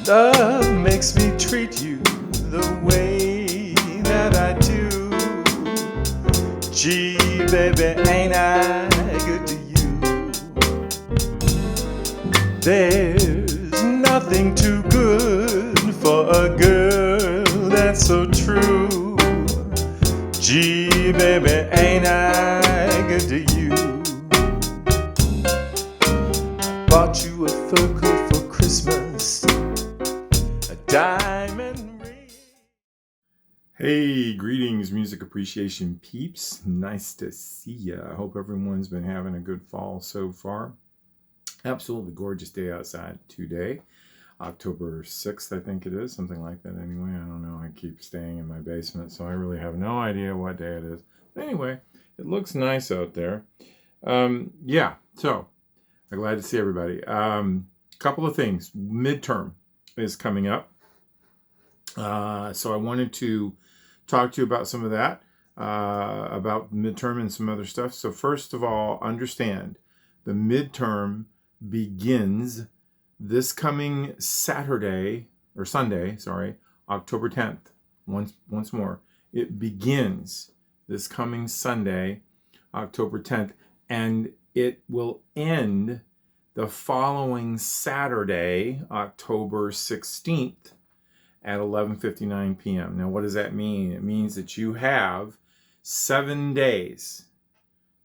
Love makes me treat you the way that I do. Gee, baby, ain't I good to you? There's nothing too good for a girl that's so true. Gee, baby, ain't I good to you? I bought you a fur coat for Christmas, a diamond ring. Hey, greetings, music appreciation peeps. Nice to see ya. I hope everyone's been having a good fall so far. Absolutely gorgeous day outside today. October 6th, I think it is. Something like that anyway. I don't know. I keep staying in my basement, so I really have no idea what day it is. But anyway, it looks nice out there. So I'm glad to see everybody. Couple of things. Midterm is coming up. So I wanted to talk to you about some of that, about midterm and some other stuff. So first of all, understand the midterm begins this coming Sunday, October 10th. Once more, it begins this coming Sunday, October 10th, and it will end the following Saturday, October 16th at 11:59 p.m. Now, what does that mean? It means that you have 7 days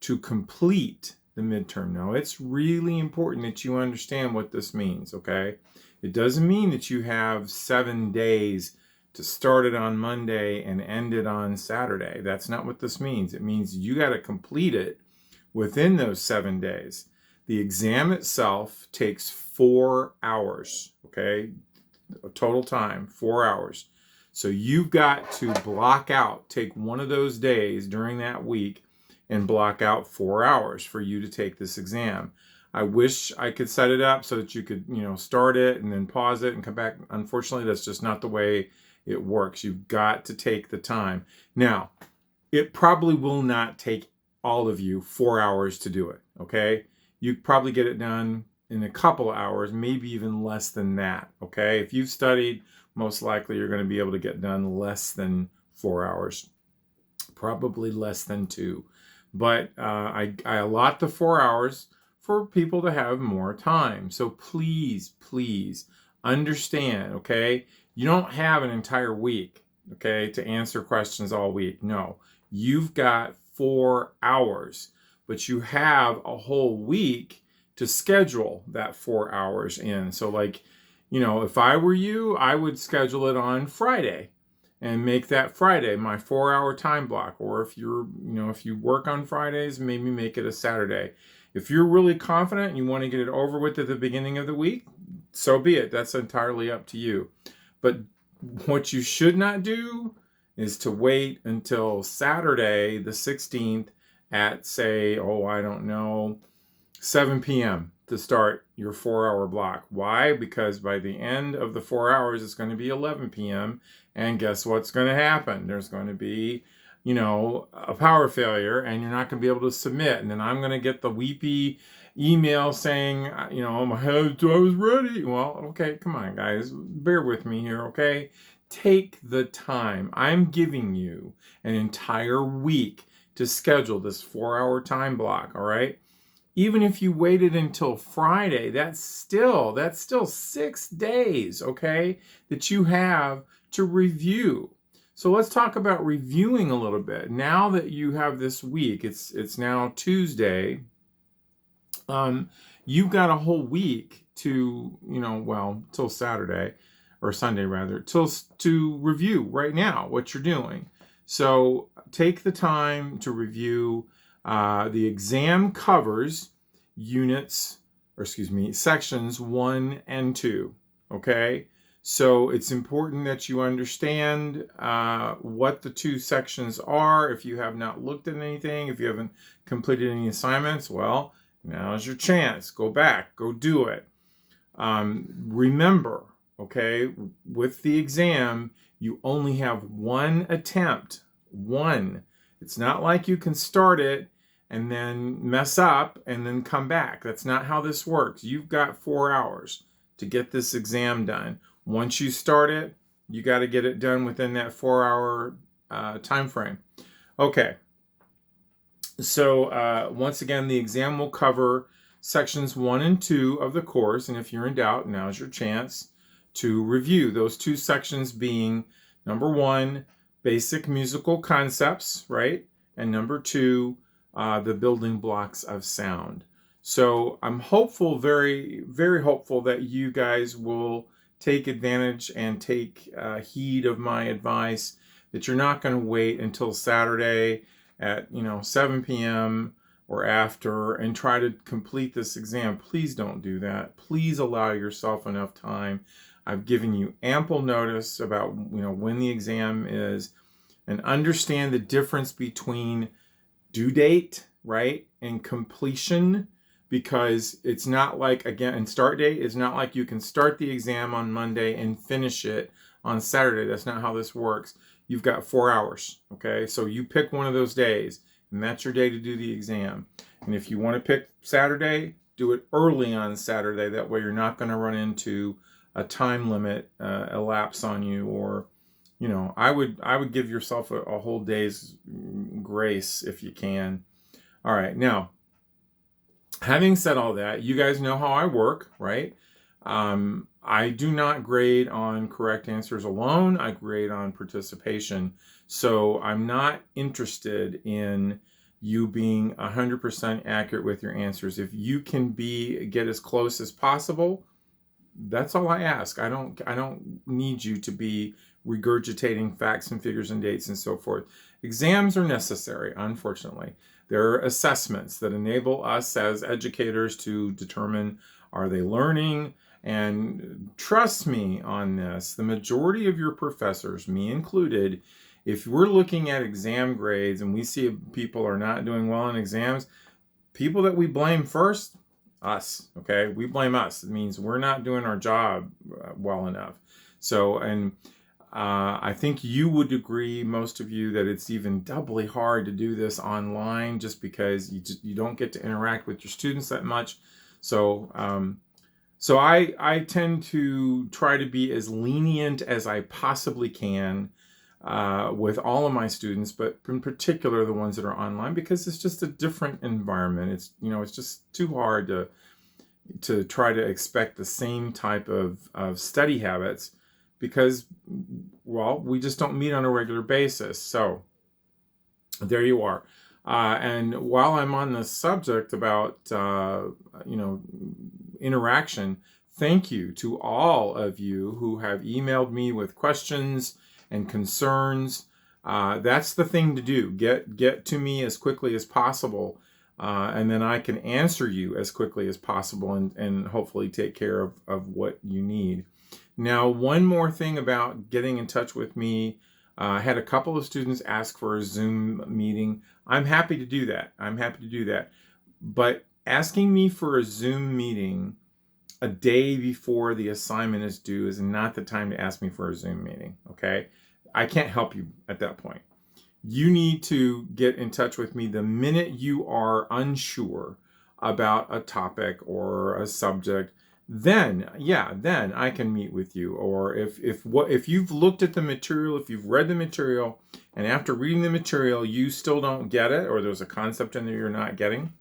to complete the midterm. Now, it's really important that you understand what this means, okay? It doesn't mean that you have 7 days to start it on Monday and end it on Saturday. That's not what this means. It means you got to complete it within those 7 days. The exam itself takes 4 hours, okay? Total time, 4 hours. So you've got to block out, take one of those days during that week and block out 4 hours for you to take this exam. I wish I could set it up so that you could, start it and then pause it and come back. Unfortunately, that's just not the way it works. You've got to take the time. Now, it probably will not take all of you 4 hours to do it, okay? You probably get it done in a couple hours, maybe even less than that, okay? If you've studied, most likely you're going to be able to get done less than 4 hours, probably less than 2. But I allot the 4 hours for people to have more time. So please understand, okay? You don't have an entire week, okay, to answer questions all week. No, you've got 4 hours, but you have a whole week to schedule that 4 hours in. So if I were you, I would schedule it on Friday and make that Friday my 4-hour time block. Or if if you work on Fridays, maybe make it a Saturday. If you're really confident and you want to get it over with at the beginning of the week, so be it. That's entirely up to you. But what you should not do is to wait until Saturday, the 16th at 7 p.m. to start your 4-hour block. Why? Because by the end of the 4 hours, it's going to be 11 p.m. And guess what's going to happen? There's going to be, a power failure and you're not going to be able to submit. And then I'm going to get the weepy email saying, I was ready. Well, okay, come on, guys. Bear with me here, okay? Take the time. I'm giving you an entire week to schedule this 4-hour time block, all right? Even if you waited until Friday, that's still 6 days, okay, that you have to review. So let's talk about reviewing a little bit. Now that you have this week, it's now Tuesday. You've got a whole week to, till Saturday or Sunday rather, to review right now what you're doing. So take the time to review. The exam covers sections 1 and 2, okay? So it's important that you understand what the 2 sections are. If you have not looked at anything, if you haven't completed any assignments, well, now's your chance. Go back, go do it. Remember, okay, with the exam, you only have one attempt. One. It's not like you can start it and then mess up and then come back. That's not how this works. You've got 4 hours to get this exam done. Once you start it, you got to get it done within that 4-hour time frame. Okay. So once again, the exam will cover sections 1 and 2 of the course. And if you're in doubt, now's your chance to review those 2 sections, being number 1, basic musical concepts, right? And number 2, the building blocks of sound. So I'm hopeful, very, very hopeful, that you guys will take advantage and take heed of my advice, that you're not going to wait until Saturday at 7 p.m. or after and try to complete this exam. Please don't do that. Please allow yourself enough time. I've given you ample notice about when the exam is, and understand the difference between due date, right, and completion, because it's not like, again, and start date is not like you can start the exam on Monday and finish it on Saturday. That's not how this works. You've got 4 hours, okay? So you pick one of those days, and that's your day to do the exam. And if you want to pick Saturday, do it early on Saturday. That way you're not going to run into a time limit elapse on you, or I would give yourself a whole day's grace if you can. All right, now, having said all that, you guys know how I work, right? I do not grade on correct answers alone. I grade on participation. So I'm not interested in you being 100% accurate with your answers. If you can get as close as possible, that's all I ask. I don't need you to be regurgitating facts and figures and dates and so forth. Exams are necessary, unfortunately. There are assessments that enable us as educators to determine, are they learning? And trust me on this, the majority of your professors, me included, if we're looking at exam grades and we see people are not doing well in exams, people that we blame first, us, okay? We blame us. It means we're not doing our job well enough. So, and I think you would agree, most of you, that it's even doubly hard to do this online, just because you don't get to interact with your students that much. So, I tend to try to be as lenient as I possibly can with all of my students, but in particular the ones that are online, because it's just a different environment. It's just too hard to try to expect the same type of study habits, because, well, we just don't meet on a regular basis. So there you are. And while I'm on the subject about interaction, thank you to all of you who have emailed me with questions and concerns. That's the thing to do. Get to me as quickly as possible, and then I can answer you as quickly as possible, and hopefully take care of what you need. Now, one more thing about getting in touch with me. I had a couple of students ask for a Zoom meeting. I'm happy to do that. But asking me for a Zoom meeting a day before the assignment is due is not the time to ask me for a Zoom meeting, okay? I can't help you at that point. You need to get in touch with me the minute you are unsure about a topic or a subject. Then I can meet with you. Or if you've looked at the material, if you've read the material, and after reading the material you still don't get it, or there's a concept in there you're not getting,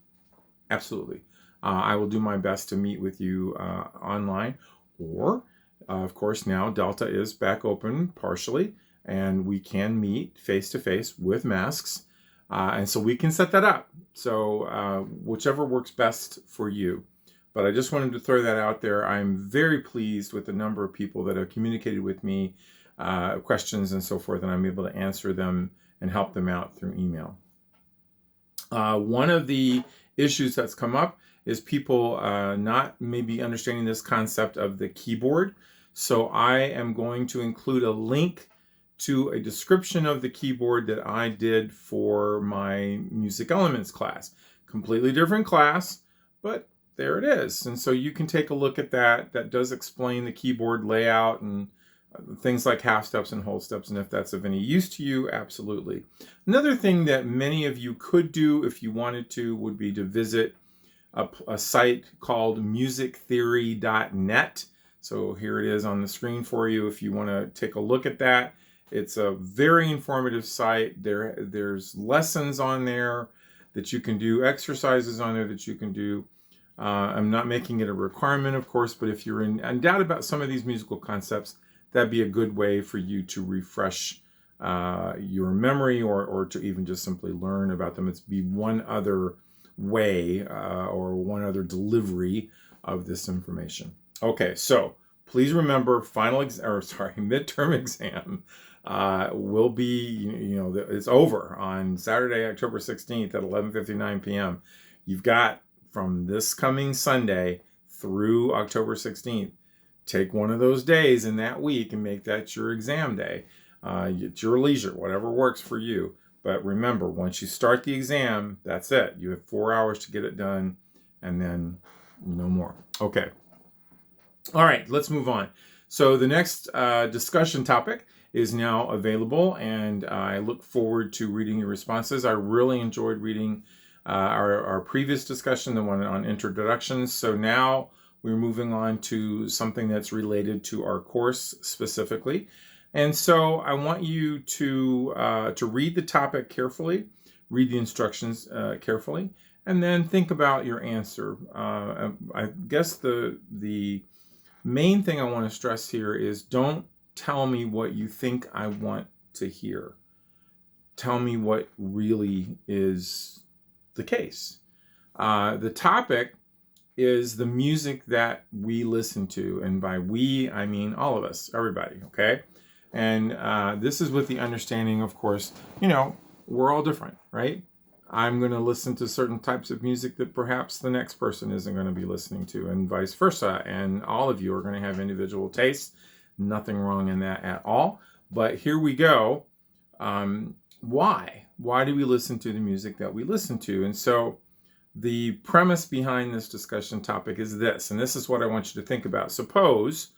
absolutely, I will do my best to meet with you online. Or, of course, now Delta is back open partially, and we can meet face-to-face with masks, and so we can set that up. So whichever works best for you. But I just wanted to throw that out there. I'm very pleased with the number of people that have communicated with me questions and so forth, and I'm able to answer them and help them out through email. One of the issues that's come up is people not maybe understanding this concept of the keyboard. So I am going to include a link to a description of the keyboard that I did for my music elements class. Completely different class, but there it is. And so you can take a look at that. That does explain the keyboard layout and things like half steps and whole steps. And if that's of any use to you, absolutely. Another thing that many of you could do if you wanted to would be to visit a site called musictheory.net. So here it is on the screen for you if you want to take a look at that. It's a very informative site. There's lessons on there that you can do, exercises on there that you can do. I'm not making it a requirement, of course, but if you're in doubt about some of these musical concepts, that'd be a good way for you to refresh your memory or to even just simply learn about them. It's be one other way or one other delivery of this information. Okay, so please remember midterm exam will be, it's over on Saturday, October 16th at 11:59 p.m. You've got from this coming Sunday through October 16th, take one of those days in that week and make that your exam day. It's your leisure, whatever works for you. But remember, once you start the exam, that's it. You have 4 hours to get it done and then no more. Okay. All right, let's move on. So the next discussion topic is now available, and I look forward to reading your responses. I really enjoyed reading our previous discussion, the one on introductions. So now we're moving on to something that's related to our course specifically. And so I want you to read the topic carefully, read the instructions carefully, and then think about your answer. I guess the main thing I want to stress here is don't tell me what you think I want to hear. Tell me what really is the case. The topic is the music that we listen to. And by we, I mean all of us, everybody, okay? And this is with the understanding, of course, we're all different, right? I'm going to listen to certain types of music that perhaps the next person isn't going to be listening to, and vice versa. And all of you are going to have individual tastes. Nothing wrong in that at all. But here we go. Why? Why do we listen to the music that we listen to? And so the premise behind this discussion topic is this, and this is what I want you to think about. Suppose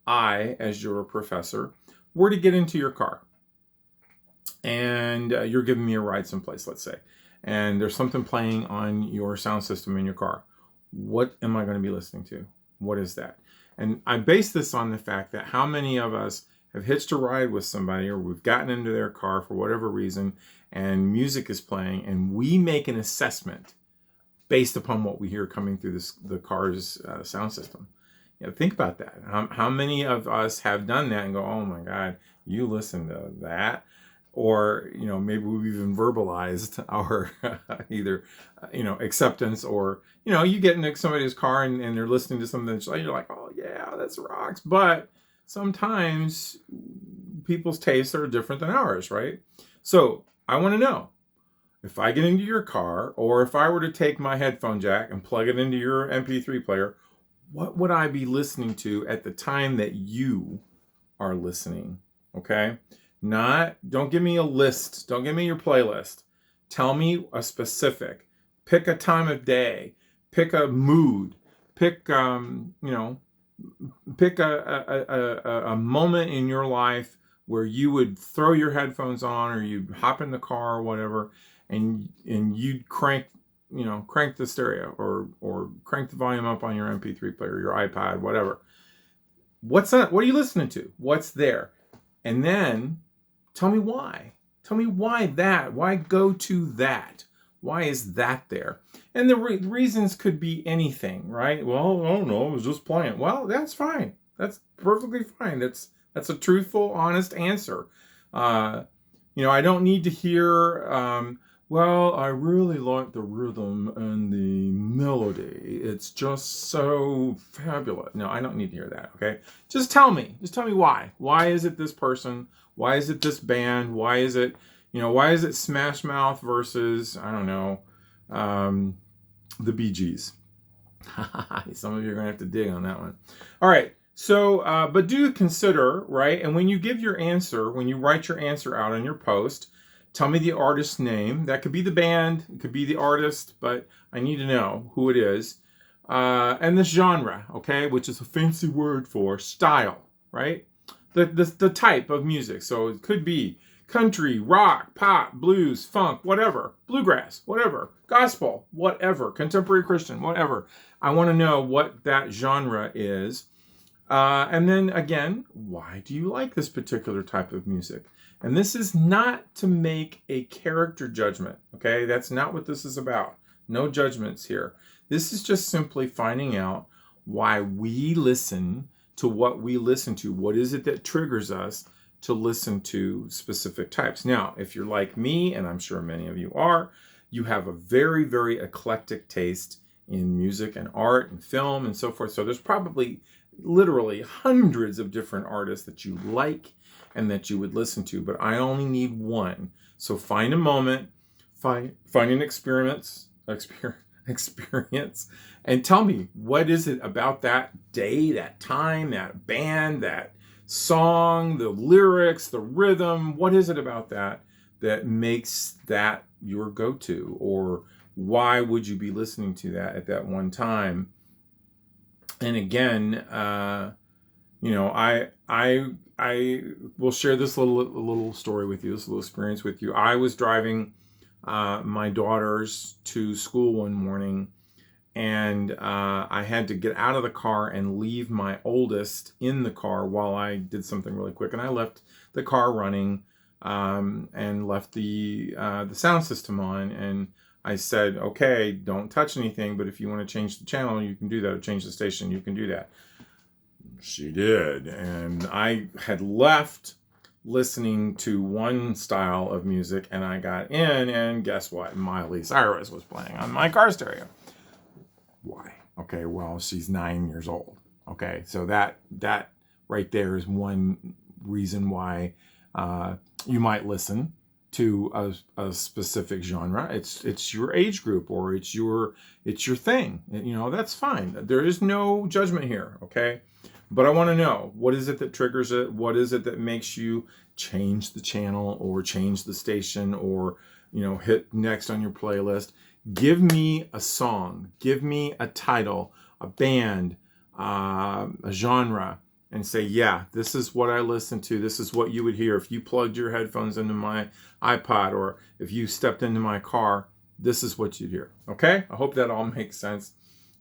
I, as your professor, were to get into your car and you're giving me a ride someplace, let's say, and there's something playing on your sound system in your car. What am I going to be listening to? What is that? And I base this on the fact that how many of us have hitched a ride with somebody, or we've gotten into their car for whatever reason, and music is playing, and we make an assessment based upon what we hear coming through the car's sound system. Think about that. How many of us have done that and go, oh my God, you listen to that? Or, maybe we've even verbalized our either, acceptance, or, you get into somebody's car and they're listening to something and you're like, oh yeah, that's rocks. But sometimes people's tastes are different than ours, right? So I want to know, if I get into your car, or if I were to take my headphone jack and plug it into your MP3 player, what would I be listening to at the time that you are listening? Okay? Don't give me a list. Don't give me your playlist. Tell me a specific. Pick a time of day. Pick a mood. Pick, pick a moment in your life where you would throw your headphones on, or you'd hop in the car or whatever, and you'd crank the stereo or crank the volume up on your MP3 player, your iPod, whatever. What's that? What are you listening to? What's there? And then tell me why. Tell me why that. Why go to that? Why is that there? And the reasons could be anything, right? Well, oh no, it was just playing. Well, that's fine. That's perfectly fine. That's a truthful, honest answer. I don't need to hear, well, I really like the rhythm and the melody. It's just so fabulous. No, I don't need to hear that, okay? Just tell me why. Why is it this person? Why is it this band? Why is it Smash Mouth versus, I don't know, the Bee Gees? Some of you are going to have to dig on that one. All right. So, but do consider, right? And when you give your answer, when you write your answer out on your post, tell me the artist's name. That could be the band, it could be the artist, but I need to know who it is. And the genre, okay, which is a fancy word for style, right? The type of music. So it could be country, rock, pop, blues, funk, whatever, bluegrass, whatever, gospel, whatever, contemporary Christian, whatever. I want to know what that genre is. And then again, why do you like this particular type of music? And this is not to make a character judgment, okay? That's not what this is about. No judgments here. This is just simply finding out why we listen to what we listen to. What is it that triggers us to listen to specific types? Now, if you're like me, and I'm sure many of you are, you have a very, very eclectic taste in music and art and film and so forth. So there's probably literally hundreds of different artists that you like and that you would listen to, but I only need one. So find a moment, find an experience, and tell me, what is it about that day, that time, that band, that song, the lyrics, the rhythm? What is it about that makes that your go-to? Or why would you be listening to that at that one time? And again, I will share this little story with you, this little experience with you. I was driving my daughters to school one morning, and I had to get out of the car and leave my oldest in the car while I did something really quick. And I left the car running and left the sound system on. And I said, okay, don't touch anything, but if you want to change the channel, you can do that, or change the station, you can do that. She did. And I had left listening to one style of music, and I got in, and guess what? Miley Cyrus was playing on my car stereo. Why? Okay, well, she's 9 years old. Okay, so that right there is one reason why you might listen to a specific genre. It's your age group, or it's your thing. That's fine. There is no judgment here, okay? But I want to know, what is it that triggers it? What is it that makes you change the channel or change the station, or hit next on your playlist? Give me a song, give me a title, a band, a genre, and say, yeah, this is what I listen to. This is what you would hear if you plugged your headphones into my iPod, or if you stepped into my car. This is what you'd hear. Okay? I hope that all makes sense.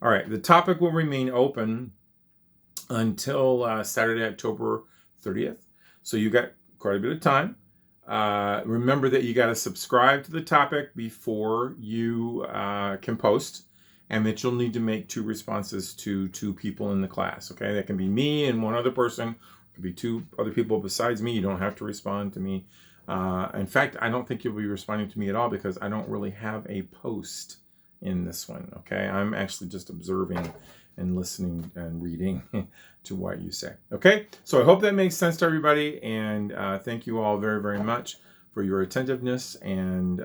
All right. The topic will remain open until Saturday, October 30th. So you got quite a bit of time. Remember that you got to subscribe to the topic before you can post, and that you'll need to make 2 responses to 2 people in the class. Okay, that can be me and one other person. It could be 2 other people besides me. You don't have to respond to me. In fact, I don't think you'll be responding to me at all, because I don't really have a post in this one. Okay, I'm actually just observing and listening and reading to what you say. Okay, so I hope that makes sense to everybody, and thank you all very, very much for your attentiveness. And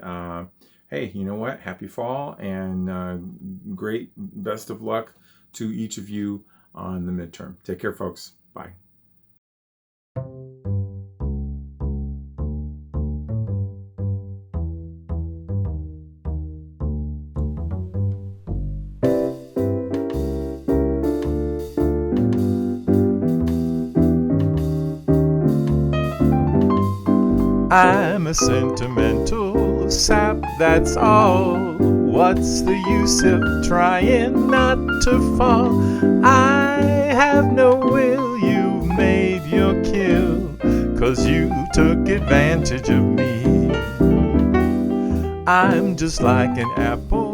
hey, you know what? Happy fall, and great best of luck to each of you on the midterm. Take care, folks. Bye. I'm a sentimental sap, that's all. What's the use of trying not to fall? I have no will, you've made your kill, 'cause you took advantage of me. I'm just like an apple